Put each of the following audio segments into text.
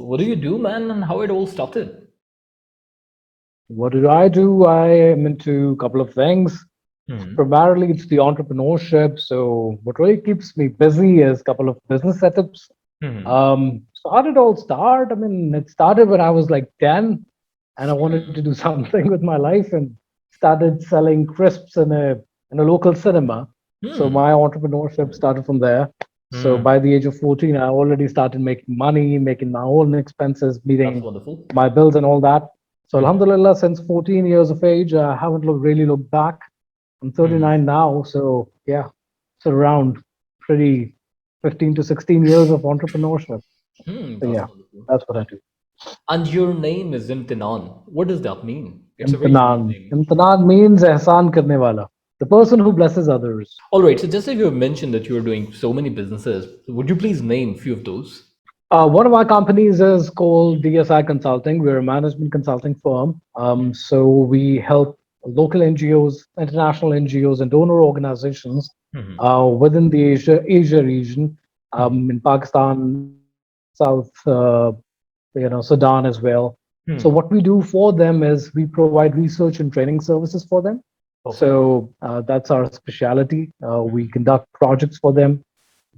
What do you do, man, and how it all started? What do I do? I am into a couple of things. Hmm. Primarily, it's the entrepreneurship. So, what really keeps me busy is a couple of business setups. Hmm. So, how did it all start? I mean, it started when I was like 10 and I wanted to Hmm. do something with my life and started selling crisps in a local cinema. So, Hmm. my entrepreneurship started from there. So, Hmm. by the age of 14, I already started making money, making my own expenses, That's meeting wonderful. my bills and all that. So Hmm. Alhamdulillah, since 14 years of age, I haven't really looked back. I'm Hmm. 39 now, so yeah, it's around pretty 15 to 16 years of entrepreneurship. So That's yeah, wonderful. that's what I do. And your name is Imtinan. What does that mean? It's a very unique Imtinan. name. Imtinan means ehsan karne wala, the person who blesses others. All right. So just as you have mentioned that you are doing so many businesses, would you please name a few of those? One of our companies is called DSI Consulting. We're a management consulting firm. So we help local NGOs, international NGOs, and donor organizations Hmm. within the Asia region, Hmm. in Pakistan, South, Sudan as well. So Hmm. what we do for them is we provide research and training services for them. Perfect. So that's our specialty. We conduct projects for them.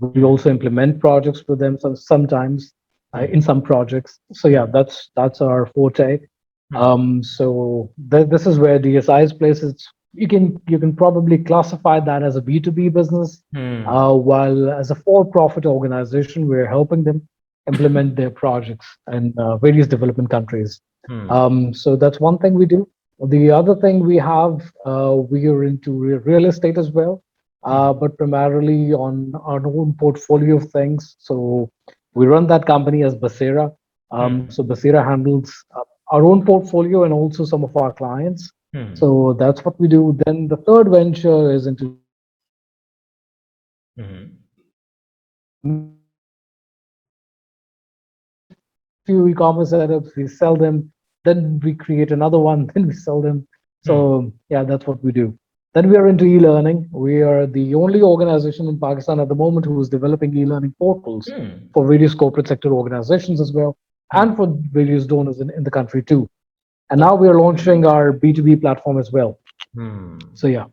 We also Hmm. implement projects for them sometimes in Hmm. some projects. So yeah, Hmm. that's our forte. Hmm. So this is where DSI's place is. You can probably classify that as a B2B business, Hmm. while as a for-profit organization, we're helping them implement their projects in various development countries. Hmm. So that's one thing we do. The other thing we have, we are into real estate as well, Hmm. but primarily on our own portfolio of things. So we run that company as Basera. So Hmm. Basera handles our own portfolio and also some of our clients. Hmm. So that's what we do. Then the third venture is into e-commerce. So Hmm. we create a few e-commerce setups, we sell them, then we create another one, then we sell them. Hmm. So yeah, that's what we do. Then we are into e-learning. We are the only organization in Pakistan at the moment who is developing e-learning portals Hmm. for various corporate sector organizations as well, and Hmm. for various donors in the country too. And That's now we are launching our B2B platform as well. hmm. So yeah,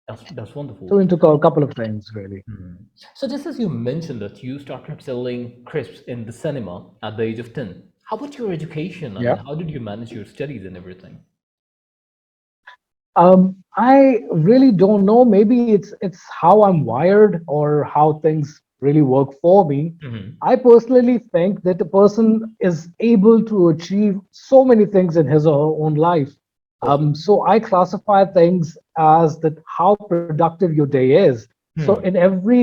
That's so wonderful. into a couple of things really. Hmm. So just as you mentioned that you started selling crisps in the cinema at the age of 10, how about your education? I mean, Yeah. how did you manage your studies and everything? I really don't know. Maybe it's how I'm wired or how things really work for me. Hmm. I personally think that a person is able to achieve so many things in his or her own life. Perfect. So I classify things as that how productive your day is. So in Hmm. every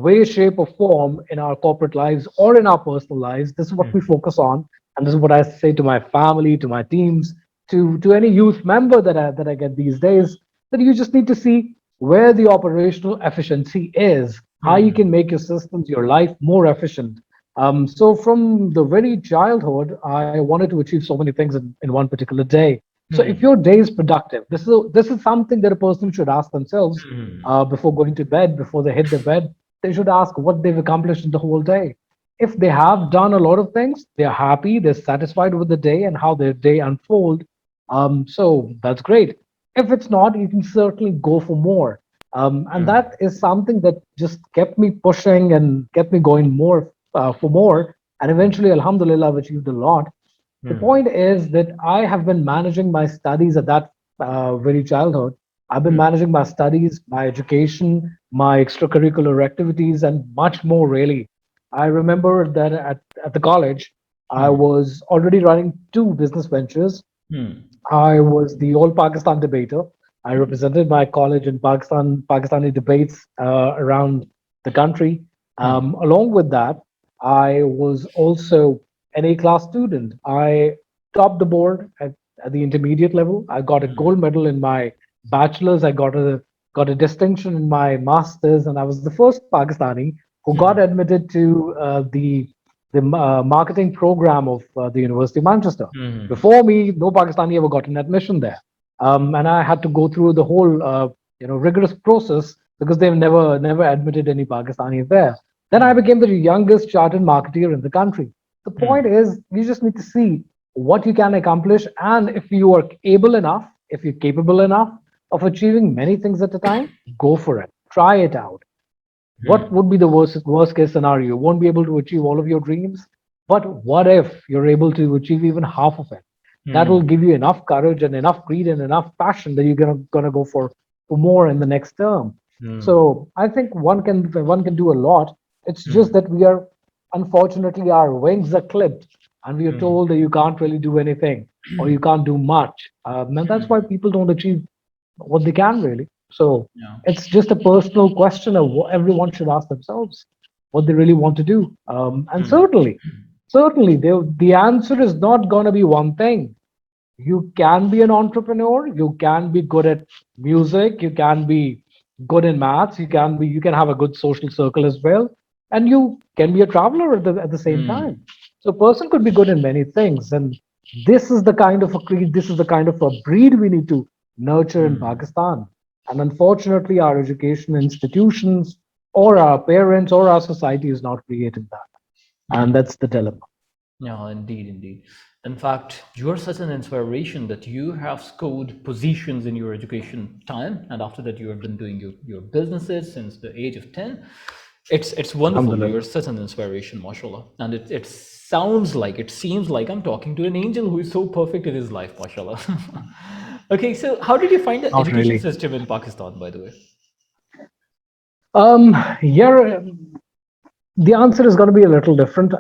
way, shape, or form in our corporate lives or in our personal lives, this is what we Hmm. focus on, and this is what I say to my family, to my teams, to any youth member that I get these days, that you just need to see where the operational efficiency is, how you can Hmm. make your systems, your life more efficient. So from the very childhood, I wanted to achieve so many things in one particular day. So if Hmm. your day is productive, this is something that a person should ask themselves Hmm. before going to bed, before they hit their bed. They should ask what they've accomplished in the whole day. If they have done a lot of things, they're happy, they're satisfied with the day and how their day unfold. So that's great. If it's not, you can certainly go for more. And Hmm. that is something that just kept me pushing and kept me going more for more. And eventually, Alhamdulillah, I've achieved a lot. The Hmm. point is that I have been managing my studies at that very childhood. I've been Hmm. managing my studies, my education, my extracurricular activities, and much more, really. I remember that at the college, I Hmm. was already running two business ventures. Hmm. I was the All Pakistan debater. I represented my college in Pakistani debates around the country. Hmm. Along with that, I was also an A class student. I topped the board at the intermediate level. I got a gold Hmm. medal in my bachelor's. I got a distinction in my master's, and I was the first Pakistani who got Hmm. admitted to the marketing program of the University of Manchester. Hmm. Before me, no Pakistani ever got an admission there, and I had to go through the whole rigorous process because they've never admitted any Pakistani there. Then I Hmm. became the youngest chartered marketeer in the country. The Hmm. point is, you just need to see what you can accomplish, and if you are able enough, if you're capable enough of achieving many things at a time, go for it. Try it out. What Hmm. would be the worst case scenario? You won't be able to achieve all of your dreams, but what if you're able to achieve even half of it? That will Hmm. give you enough courage and enough greed and enough passion that you're gonna go for more in the next term. Hmm. So I think one can do a lot. It's just Hmm. that we are, unfortunately, our wings are clipped and we are Hmm. told that you can't really do anything or you can't do much, and that's why people don't achieve what they can really. So Yeah. it's just a personal question of what everyone should ask themselves what they really want to do. And Hmm. certainly, the answer is not going to be one thing. You can be an entrepreneur. You can be good at music. You can be good in maths. You can have a good social circle as well, and you can be a traveler at the same Hmm. time. So a person could be good in many things, and this is the kind of a creed. This is the kind of a breed we need to nurture in Hmm. Pakistan. And unfortunately, our education institutions or our parents or our society is not creating that, and Hmm. that's the dilemma. Yeah, indeed, indeed. In fact, you're such an inspiration that you have scored positions in your education time, and after that, you have been doing your businesses since the age of 10. It's wonderful. Alhamdulillah. You're such an inspiration, mashallah. And it sounds like, it seems like I'm talking to an angel who is so perfect in his life, mashallah. Okay, so how did you find the Not education really. system in Pakistan, by the way? Yeah, the answer is going to be a little different.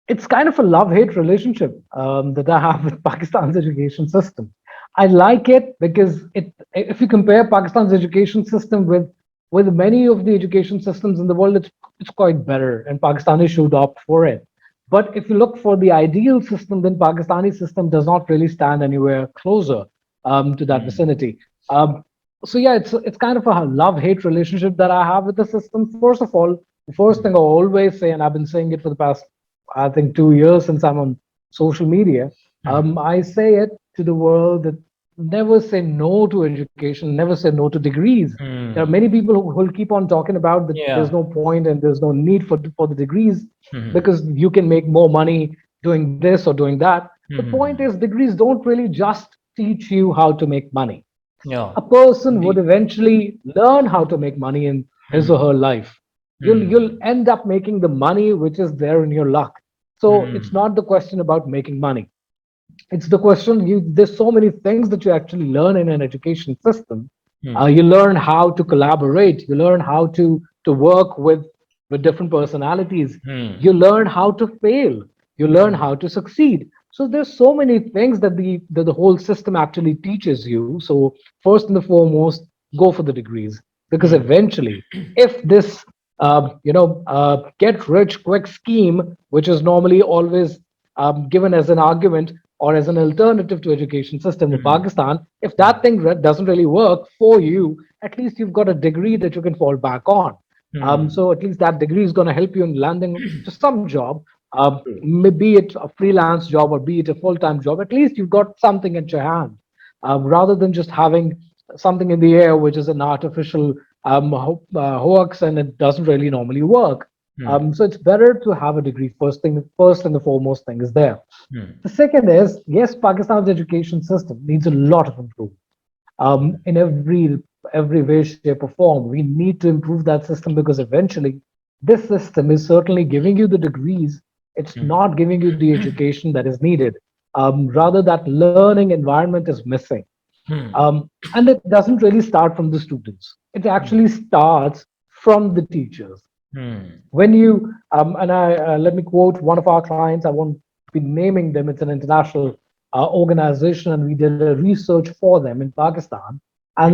It's kind of a love-hate relationship that I have with Pakistan's education system. I like it because if you compare Pakistan's education system with many of the education systems in the world, it's quite better, and Pakistanis should opt for it. But if you look for the ideal system, then Pakistani system does not really stand anywhere closer to that Hmm. vicinity. Um, so yeah, it's kind of a love-hate relationship that I have with the system. First of all, the first thing I always say, and I've been saying it for the past, I think, 2 years since I'm on social media, Hmm. I say it to the world that never say no to education, never say no to degrees. There are Hmm. many people who'll keep on talking about that there's Yeah. no point and there's no need for the degrees Hmm. because you can make more money doing this or doing that. The point is, Hmm. degrees don't really just teach you how to make money. Yeah. A person would Indeed. eventually learn how to make money in his or Hmm. her life. You'll Hmm. end up making the money which is there in your luck. So it's Hmm. not the question about making money. It's the question, there's so many things that you actually learn in an education system. Hmm. You learn how to collaborate. You learn how to work with different personalities. Hmm. You learn how to fail. You learn Hmm. how to succeed. So there's so many things that the whole system actually teaches you. So first and the foremost, go for the degrees, because Hmm. eventually, if this get rich quick scheme, which is normally always given as an argument or as an alternative to education system in Hmm. Pakistan, if that thing doesn't really work for you, at least you've got a degree that you can fall back on. Hmm. So at least that degree is going to help you in landing just some job, True. be it a freelance job or be it a full-time job. At least you've got something at your hand, rather than just having something in the air which is an artificial hoax and it doesn't really normally work. Hmm. So it's better to have a degree first and the foremost thing is there. Hmm. The second is, yes, Pakistan's education system needs a lot of improvement in every way, shape, or form. We need to improve that system because eventually this system is certainly giving you the degrees. It's Hmm. not giving you the education that is needed. Rather, that learning environment is missing. Hmm. And it doesn't really start from the students. It actually starts from the teachers. Hmm. When you and I let me quote one of our clients. I won't be naming them. It's an international organization, and we did a research for them in Pakistan, Hmm.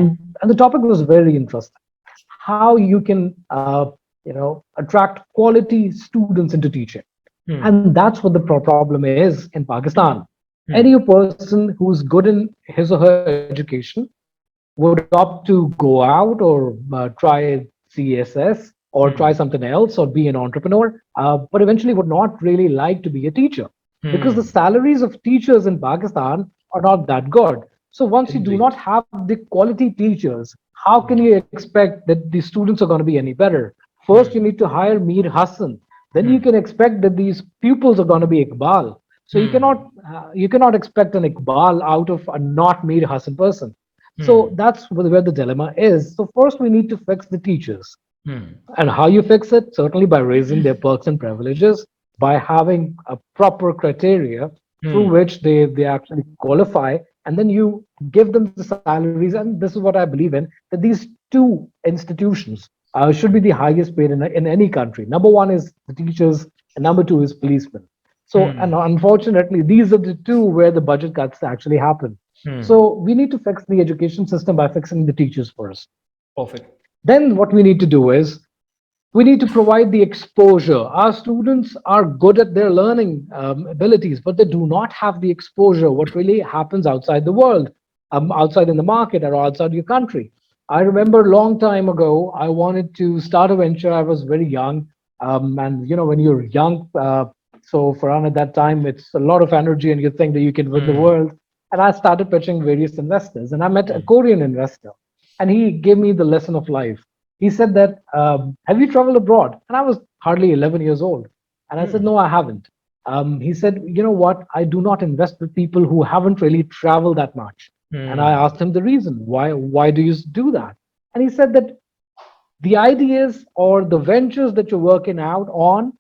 and the topic was very interesting. How you can attract quality students into teaching, Hmm. and that's what the problem is in Pakistan. Hmm. Any person who's good in his or her education would opt to go out or try CSS or try Hmm. something else or be an entrepreneur, but eventually would not really like to be a teacher because the Hmm. salaries of teachers in Pakistan are not that good. So once you do not Indeed. have the quality teachers, how can you expect that the students are going to be any better? First, you Hmm. need to hire Mir Hassan. then you can expect that these pupils are going to be Iqbal. So you cannot expect an Iqbal out of a not made Hassan person. So that's where the dilemma is. So first we need to fix the teachers. And how you fix it? Certainly by raising their perks and privileges, by having a proper criteria through which they actually qualify, and then you give them the salaries. And this is what I believe in, that these two institutions should be the highest paid in any country. Number one is the teachers, and number two is policemen. So, and unfortunately, these are the two where the budget cuts actually happen. So we need to fix the education system by fixing the teachers first. Perfect. Then what we need to do is we need to provide the exposure. Our students are good at their learning abilities, but they do not have the exposure what really happens outside the world, outside in the market or outside your country. I remember a long time ago, I wanted to start a venture. I was very young, and when you're young, so Farhan, at that time, it's a lot of energy, and you think that you can win the world. And I started pitching various investors, and I met a Korean investor, and he gave me the lesson of life. He said that, have you traveled abroad? And I was hardly 11 years old. And I said, no, I haven't. He said, you know what? I do not invest with people who haven't really traveled that much. And I asked him the reason. Why do you do that? And he said that the ideas or the ventures that you're working out on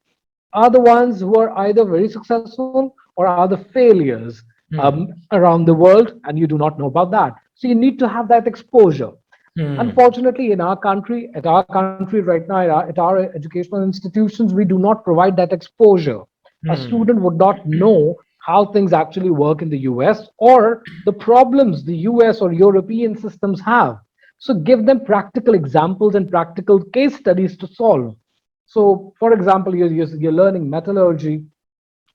are the ones who are either very successful or are the failures around the world, and you do not know about that. So you need to have that exposure. Unfortunately, in our country, at our country right now, at our educational institutions, we do not provide that exposure. A student would not know how things actually work in the US or the problems the US or European systems have. So give them practical examples and practical case studies to solve. So, for example, you're learning metallurgy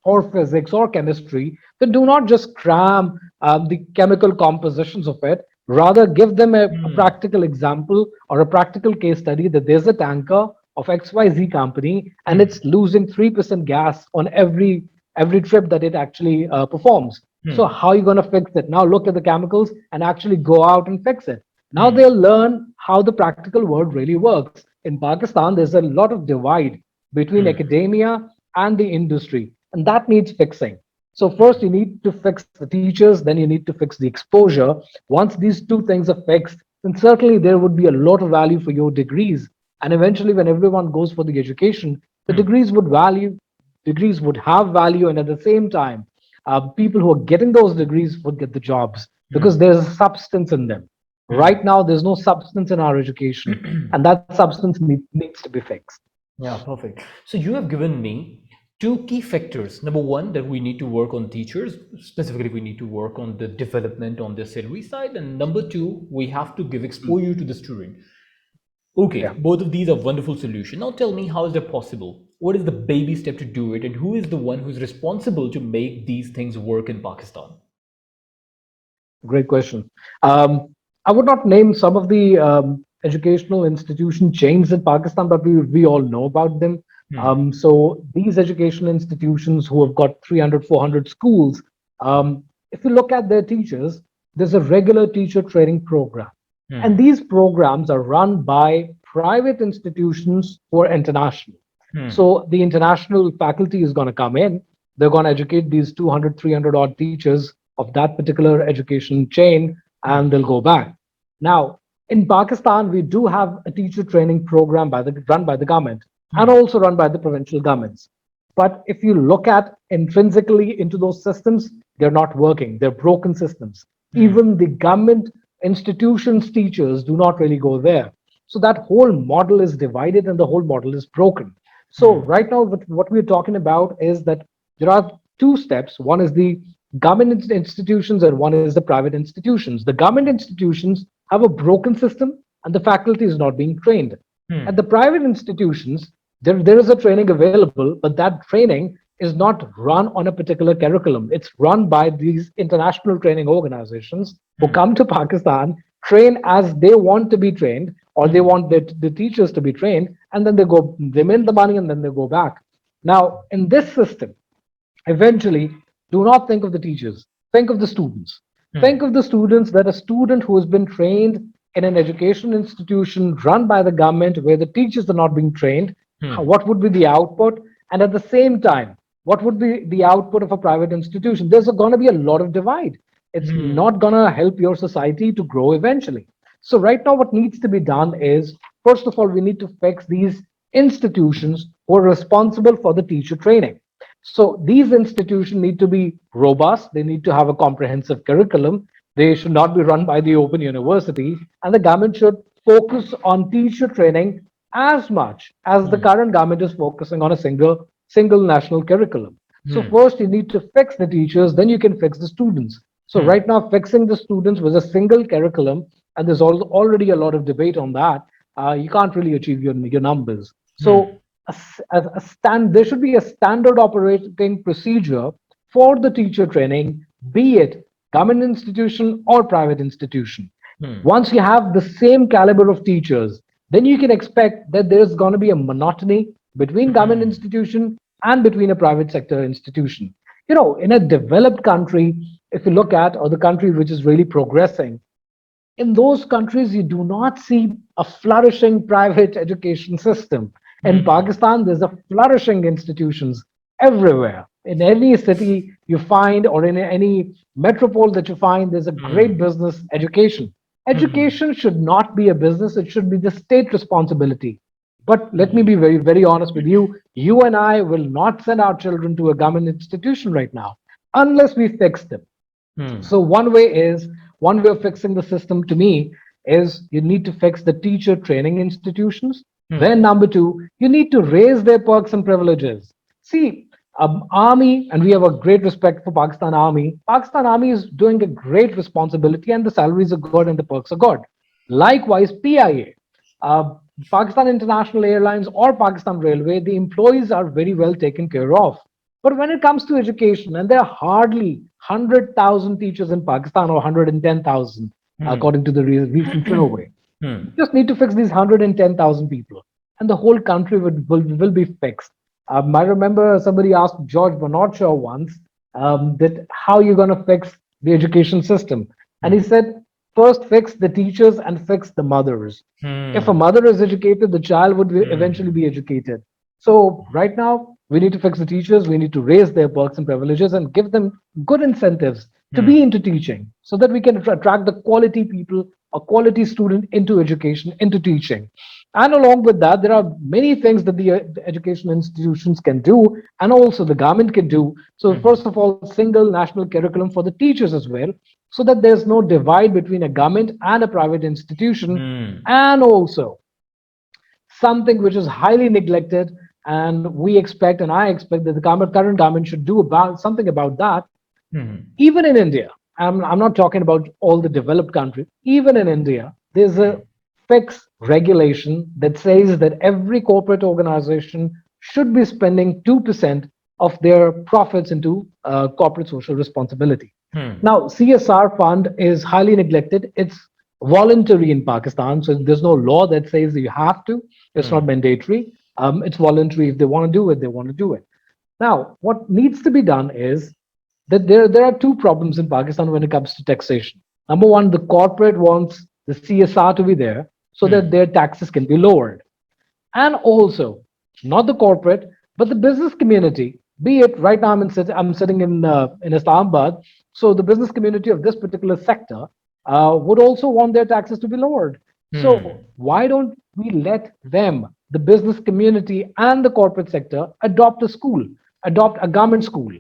or physics or chemistry, then do not just cram the chemical compositions of it. Rather, give them a practical example or a practical case study that there's a tanker of XYZ company and it's losing 3% gas on every trip that it actually performs. So how are you going to fix it? Now look at the chemicals and actually go out and fix it. Now they'll learn how the practical world really works. In Pakistan, there's a lot of divide between academia and the industry, and that needs fixing. So first you need to fix the teachers, then you need to fix the exposure. Once these two things are fixed, then certainly there would be a lot of value for your degrees. And eventually when everyone goes for the education, the degrees would have value, and at the same time, people who are getting those degrees would get the jobs because there's a substance in them. Right now, there's no substance in our education, and that substance needs to be fixed. Yeah, perfect. So you have given me two key factors. Number one, that we need to work on teachers. Specifically, we need to work on the development on the salary side. And number two, we have to give exposure to the student. Okay, Yeah. both of these are wonderful solutions. Now tell me, how is that possible? What is the baby step to do it? And who is the one who's responsible to make these things work in Pakistan? Great question. I would not name some of the educational institution chains in Pakistan, but we all know about them. So these educational institutions who have got 300, 400 schools, if you look at their teachers, there's a regular teacher training program. And these programs are run by private institutions who are international. So the international faculty is going to come in. They're going to educate these 200, 300 odd teachers of that particular education chain, and they'll go back. Now, in Pakistan, we do have a teacher training program run by the government and also run by the provincial governments. But if you look at intrinsically into those systems, they're not working. They're broken systems. Even the government institutions teachers do not really go there. So that whole model is divided and the whole model is broken. So right now, what we're talking about is that there are two steps. One is the government institutions and one is the private institutions. The government institutions have a broken system and the faculty is not being trained. At the private institutions, there is a training available, but that training is not run on a particular curriculum. It's run by these international training organizations who come to Pakistan, train as they want to be trained, or they want the teachers to be trained, and then they mint the money and then they go back. Now, in this system, eventually, do not think of the teachers, think of the students. Think of the students, that a student who has been trained in an education institution run by the government where the teachers are not being trained, what would be the output? And at the same time, what would be the output of a private institution? There's going to be a lot of divide. It's not going to help your society to grow eventually. So, right now, what needs to be done is, first of all, we need to fix these institutions who are responsible for the teacher training. So, these institutions need to be robust, they need to have a comprehensive curriculum, they should not be run by the open university, and the government should focus on teacher training as much as the current government is focusing on a single national curriculum. So first you need to fix the teachers, then you can fix the students. So right now fixing the students with a single curriculum, and there's already a lot of debate on that, you can't really achieve your numbers. So there should be a standard operating procedure for the teacher training, be it government institution or private institution. Once you have the same caliber of teachers, then you can expect that there's going to be a monotony between government institution and between a private sector institution. In a developed country, if you look at, or the country which is really progressing, in those countries, you do not see a flourishing private education system. In Pakistan, there's a flourishing institutions everywhere. In any city you find, or in any metropole that you find, there's a great business education. Education should not be a business, it should be the state responsibility. But let me be very, very honest with you. You and I will not send our children to a government institution right now unless we fix them. So one way of fixing the system to me is you need to fix the teacher training institutions. Then number two, you need to raise their perks and privileges. See, army, and we have a great respect for Pakistan Army. Pakistan Army is doing a great responsibility, and the salaries are good and the perks are good. Likewise, PIA, Pakistan International Airlines or Pakistan Railway, the employees are very well taken care of. But when it comes to education, and there are hardly 100,000 teachers in Pakistan, or 110,000, according to the recent survey. You just need to fix these 110,000 people, and the whole country will be fixed. I remember somebody asked George Bernard Shaw once that how you're going to fix the education system. And he said, first fix the teachers and fix the mothers. If a mother is educated, the child would eventually be educated. So right now, we need to fix the teachers. We need to raise their perks and privileges and give them good incentives to be into teaching, so that we can attract the quality people, a quality student into education, into teaching. And along with that, there are many things that the education institutions can do, and also the government can do. So first of all, single national curriculum for the teachers as well, so that there's no divide between a government and a private institution. And also something which is highly neglected, and we expect, and I expect, that the current government should do about something about that. Even in India, I'm not talking about all the developed countries, even in India, there's a fixed regulation that says that every corporate organization should be spending 2% of their profits into corporate social responsibility. Now, CSR fund is highly neglected. It's voluntary in Pakistan, so there's no law that says you have to. It's not mandatory. It's voluntary. If they want to do it, they want to do it. Now, what needs to be done is that there are two problems in Pakistan when it comes to taxation. Number one, the corporate wants the CSR to be there so that their taxes can be lowered. And also, not the corporate, but the business community, be it right now I'm sitting in Islamabad, so the business community of this particular sector would also want their taxes to be lowered. So why don't we let them, the business community and the corporate sector, adopt a government school,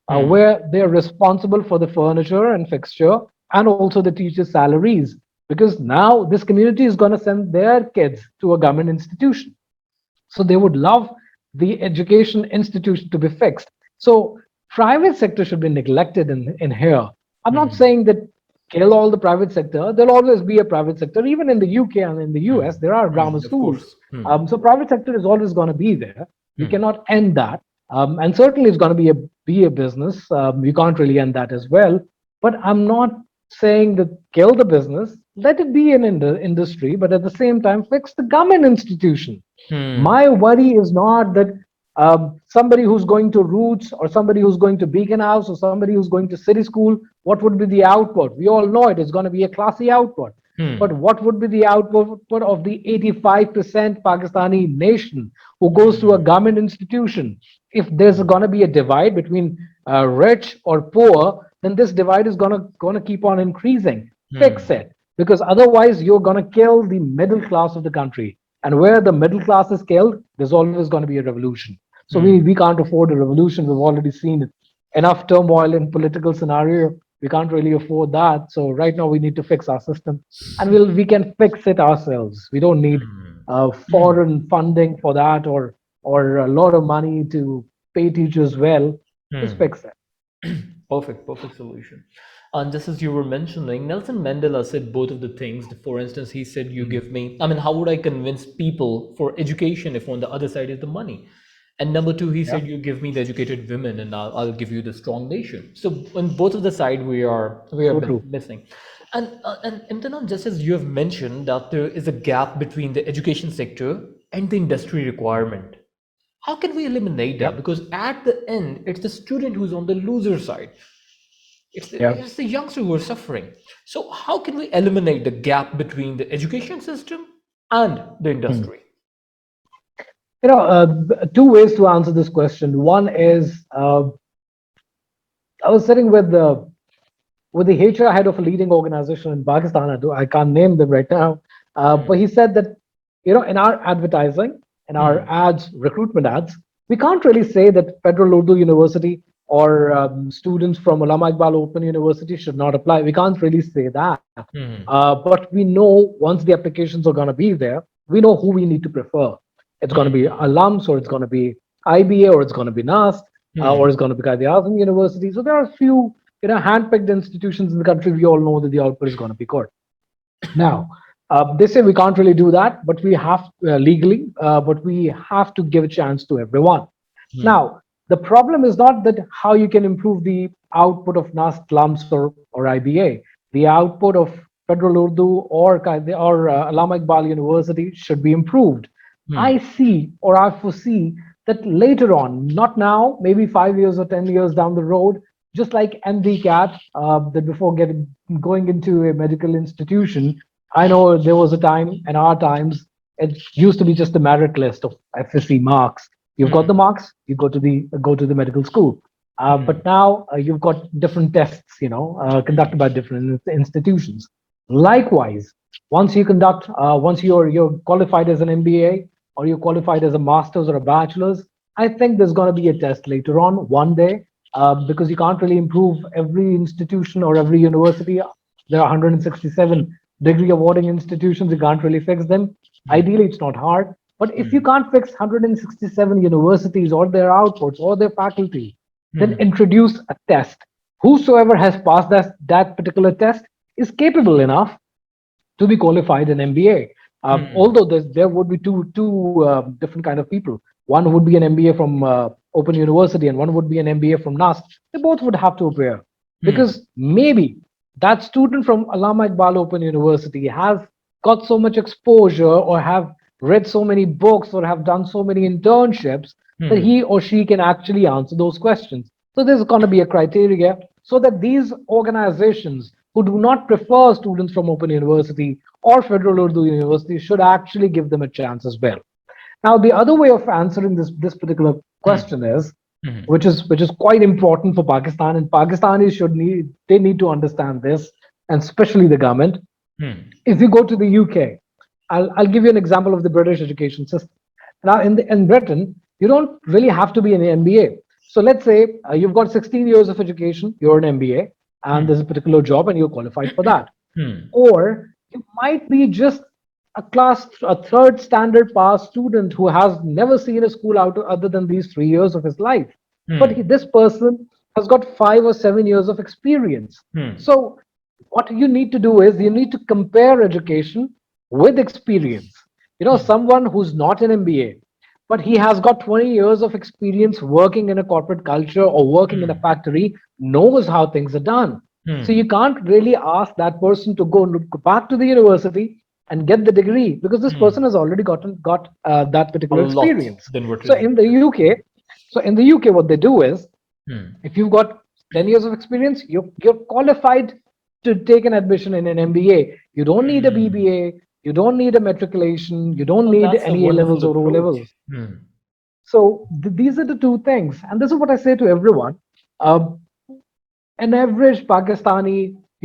where they're responsible for the furniture and fixture and also the teachers' salaries. Because now this community is going to send their kids to a government institution. So they would love the education institution to be fixed. So private sector should be neglected in here. I'm not saying that kill all the private sector. There'll always be a private sector. Even in the UK and in the US, there are grammar schools. So private sector is always going to be there. We cannot end that. And certainly it's going to be a business. We can't really end that as well. But I'm not saying that kill the business. Let it be an industry, but at the same time, fix the government institution. My worry is not that somebody who's going to Roots, or somebody who's going to Beacon House, or somebody who's going to City School, what would be the output? We all know it is going to be a classy output. But Hmm. what would be the output of the 85% Pakistani nation who goes to a Hmm. government institution? If there's going to be a divide between rich or poor, then this divide is going to keep on increasing. Fix Hmm. it, because otherwise you're going to kill the middle class of the country. And where the middle class is killed, there's always going to be a revolution. So we Hmm. can't afford a revolution. We've already seen enough turmoil in political scenario. We can't really afford that. So right now we need to fix our system, and we can fix it ourselves. We don't need Hmm. foreign funding for that, or a lot of money to pay teachers well. Just Hmm. fix it. Perfect, perfect solution. And just as you were mentioning, Nelson Mandela said both of the things. For instance, he said, "You Mm. give me, I mean, how would I convince people for education if on the other side is the money?" And number two, he Yeah, said, "You give me the educated women, and I'll give you the strong nation." So on both of the side, we are so true. missing. And Imtinan, just as you have mentioned that there is a gap between the education sector and the industry requirement. How can we eliminate that? Yep, Because at the end, it's the student who's on the loser side. yeah. It's the youngster who are suffering. So how can we eliminate the gap between the education system and the Mm. industry? Two ways to answer this question. One is I was sitting with the HR head of a leading organization in Pakistan. I can't name them right now, but he said that in our advertising, in our Hmm. ads, recruitment ads, we can't really say that Federal Urdu University or students from Ulama Iqbal Open University should not apply. We can't really say that, Hmm. but we know once the applications are going to be there, we know who we need to prefer. It's going to be Hmm. alums, or it's going to be IBA, or it's going to be NAS, or Hmm. it's going to be Qaid Azam University. So there are a few hand-picked institutions in the country. We all know that the output is going to be good. Now, they say we can't really do that, but we have legally, but we have to give a chance to everyone. Hmm. Now, the problem is not that how you can improve the output of NAS, LUMS, or IBA. The output of Federal Urdu or Allama Iqbal University should be improved. I Hmm. see, or I foresee, that later on, not now, maybe 5 years or 10 years down the road, just like MD-CAT, that before going into a medical institution, I know there was a time in our times it used to be just a merit list of FSC marks. You've got the Hmm. marks, you go to the medical school. But Hmm. now you've got different tests, conducted by different institutions. Likewise, once you're qualified as an MBA, or you're qualified as a master's or a bachelor's, I think there's going to be a test later on one day, because you can't really improve every institution or every university. There are 167 degree awarding institutions. You can't really fix them. Hmm. Ideally, it's not hard. But if you Hmm. can't fix 167 universities or their outputs or their faculty, then Hmm. introduce a test. Whosoever has passed that particular test is capable enough to be qualified in MBA. Hmm. Although there would be two different kind of people. One would be an MBA from Open University, and one would be an MBA from NAS. They both would have to appear, Hmm. because maybe that student from Allama Iqbal Open University has got so much exposure, or have read so many books, or have done so many internships, that Hmm. he or she can actually answer those questions. So there's going to be a criteria, so that these organizations who do not prefer students from Open University or Federal Urdu University should actually give them a chance as well. Now, the other way of answering this particular Hmm. question is, Hmm. which is quite important for Pakistan, and Pakistanis need to understand this, and especially the government. Hmm. If you go to the UK, I'll give you an example of the British education system. Now, in Britain, you don't really have to be an MBA. So let's say you've got 16 years of education, you're an MBA, and there's a Hmm. particular job, and you're qualified for that. Hmm. Or you might be just a third standard pass student who has never seen a school out other than these 3 years of his life. But Hmm. this person has got 5 or 7 years of experience. Hmm. So what you need to do is you need to compare education with experience. Hmm. Someone who's not an MBA, but he has got 20 years of experience working in a corporate culture or working in a Hmm. factory, knows how things are done. So you Hmm. can't really ask that person to go back to the university and get the degree, because this person Hmm. has already got that A particular lot experience. than what So is in the required. UK, what they do is, Hmm. if you've got 10 years of experience, you're qualified to take an admission in an MBA, you don't need a Hmm. BBA, you don't need a matriculation, you don't Well, need that's a any A wonderful levels or O approach. levels. Hmm. So these are the two things, and this is what I say to everyone. Um, an average Pakistani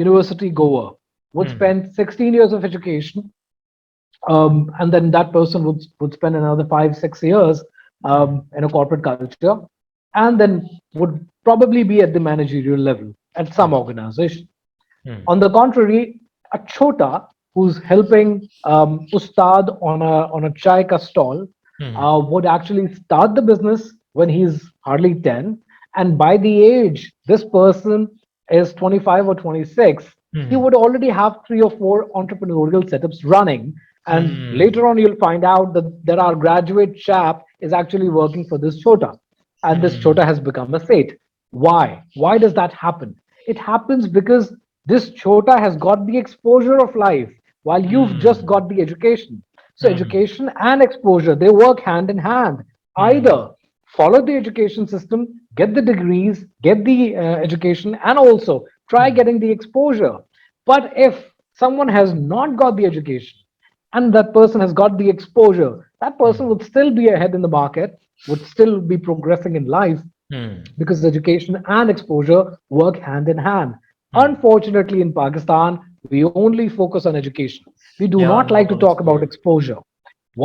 university goer would Hmm. spend 16 years of education, and then that person would spend another 5 6 years Hmm. in a corporate culture, and then would probably be at the managerial level at some Hmm. organization. Hmm. On the contrary, a chota who's helping ustad on a chai ka stall Hmm. would actually start the business when he's hardly 10, and by the age this person is 25 or 26, he Hmm. would already have 3 or 4 entrepreneurial setups running. And Hmm. later on, you'll find out that our graduate chap is actually working for this chota, and this Hmm. chota has become a Seth. Why does that happen? It happens because this chota has got the exposure of life while you've just Hmm. got the education. So Hmm. education and exposure, they work hand in hand. Hmm. Either follow the education system, get the degrees, get the education, and also try Hmm. getting the exposure. But if someone has not got the education and that person has got the exposure, that person Hmm. would still be ahead in the market, would still be progressing in life, Hmm. because education and exposure work hand in hand. Hmm. Unfortunately, in Pakistan, we only focus on education. We do Yeah, not like not to on talk about exposure. exposure.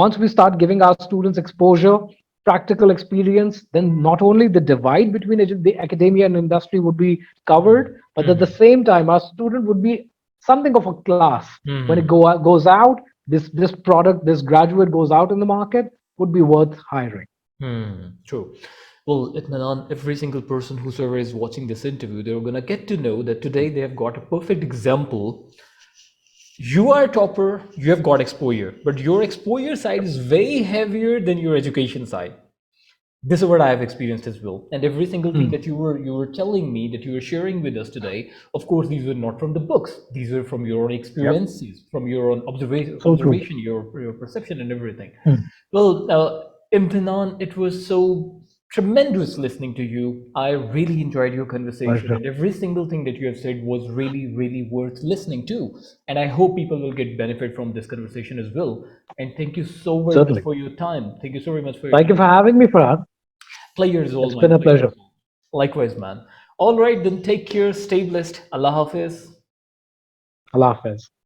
Once we start giving our students exposure, practical experience, then not only the divide between the academia and industry would be Hmm. covered, but at the Hmm. same time, our student would be something of a class. When it Hmm. goes out, this product, this graduate goes out in the market, would be worth hiring. Hmm. True. Well, Itmanan, every single person whosoever is watching this interview, they're gonna get to know that today they have got a perfect example. You are a topper, you have got exposure, but your exposure side is way heavier than your education side. This is what I have experienced as well. And every single thing Hmm. that you were telling me, that you were sharing with us today, of course, these were not from the books. These were from your own Yep. experiences, from your own So true. observation, your perception, and everything. Hmm. Well, Imtinan, it was so tremendous listening to you. I really enjoyed your conversation, Pleasure. and every single thing that you have said was really, really worth listening to. And I hope people will get benefit from this conversation as well. And thank you so very much Certainly. for your time. Thank you so very much for your Thank you time. for having me, Farhan. Pleasure is all It's been mine. a Pleasure pleasure. is all. Likewise, man. All right, then take care. Stay blessed. Allah Hafiz. Allah Hafiz.